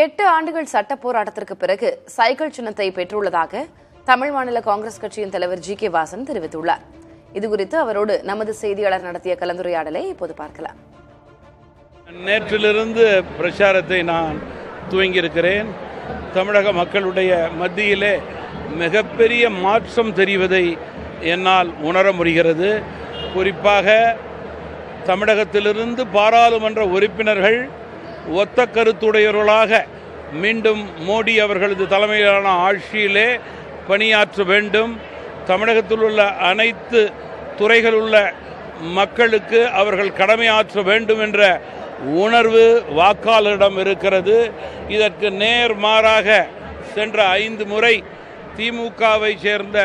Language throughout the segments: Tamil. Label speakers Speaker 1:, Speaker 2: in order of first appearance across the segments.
Speaker 1: 8 ஆண்டுகள் சட்ட போராட்டத்திற்கு பிறகு சைக்கிள் சின்னத்தை பெற்றுள்ளதாக தமிழ் மாநில காங்கிரஸ் கட்சியின் தலைவர் ஜி.கே. வாசன் தெரிவித்துள்ளார். இதுகுறித்து அவரோடு நமது செய்தியாளர் நடத்திய கலந்துரையாடலை இப்போது பார்க்கலாம்.
Speaker 2: நேற்றிலிருந்து பிரச்சாரத்தை நான் துவங்கியிருக்கிறேன். தமிழக மக்களுடைய மத்தியிலே மிகப்பெரிய மாற்றம் தெரிவதை என்னால் உணர முடிகிறது. குறிப்பாக தமிழகத்திலிருந்து பாராளுமன்ற உறுப்பினர்கள் ஒத்த கருத்துடையவர்களாக மீண்டும் மோடி அவர்களது தலைமையிலான ஆட்சியிலே பணியாற்ற வேண்டும். தமிழகத்தில் உள்ள அனைத்து துறைகளில் உள்ள மக்களுக்கு அவர்கள் கடமையாற்ற வேண்டும் என்ற உணர்வு வாக்காளரிடம் இருக்கிறது. இதற்கு நேர்மாறாக சென்ற 5 முறை திமுகவை சேர்ந்த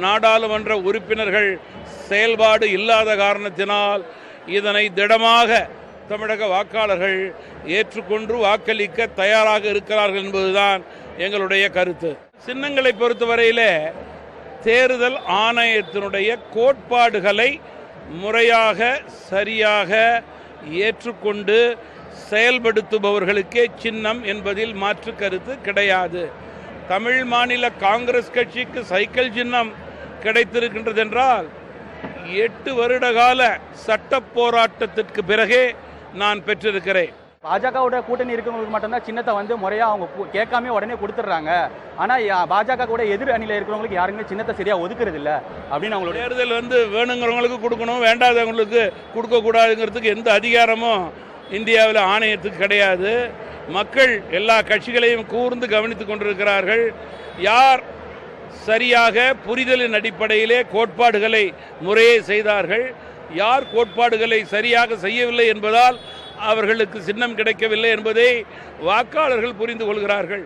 Speaker 2: நாடாளுமன்ற உறுப்பினர்கள் செயல்பாடு இல்லாத காரணத்தினால் இதனை திடமாக தமிழக வாக்காளர்கள் ஏற்றுக்கொண்டு வாக்களிக்க தயாராக இருக்கிறார்கள் என்பதுதான் எங்களுடைய கருத்து. சின்னங்களை பொறுத்தவரையிலே தேர்தல் ஆணையத்தினுடைய கோட்பாடுகளை முறையாக சரியாக ஏற்றுக்கொண்டு செயல்படுத்துபவர்களுக்கே சின்னம் என்பதில் மாற்று கருத்து கிடையாது. தமிழ் மாநில காங்கிரஸ் கட்சிக்கு சைக்கிள் சின்னம் கிடைத்திருக்கின்றது என்றால் 8 வருட கால சட்ட போராட்டத்திற்கு பிறகே நான் பெற்றிருக்கிறேன்.
Speaker 3: பாஜகவோட கூட்டணி இருக்கிறவங்களுக்கு மட்டும்தான் சின்னத்தை முறையா அவங்க கேட்காம உடனே கொடுத்துட்றாங்க. ஆனா பாஜக கூட எதிர் அணியில இருக்கிறவங்களுக்கு யாருமே சின்னத்தை சரியா ஒதுக்குறது இல்லை அப்படின்னு அவங்களோட
Speaker 2: தேர்தல் வேணுங்கிறவங்களுக்கு கொடுக்கணும், வேண்டாதவங்களுக்கு கொடுக்க கூடாதுங்கிறதுக்கு எந்த அதிகாரமும் இந்தியாவில் ஆணையத்துக்கு கிடையாது. மக்கள் எல்லா கட்சிகளையும் கூர்ந்து கவனித்துக் கொண்டிருக்கிறார்கள். யார் சரியாக புரிதலின் அடிப்படையிலே கோட்பாடுகளை முறையே செய்தார்கள், யார் கோட்பாடுகளை சரியாக செய்யவில்லை என்பதால் அவர்களுக்கு சின்னம் கிடைக்கவில்லை என்பதை வாக்காளர்கள் புரிந்து கொள்கிறார்கள்.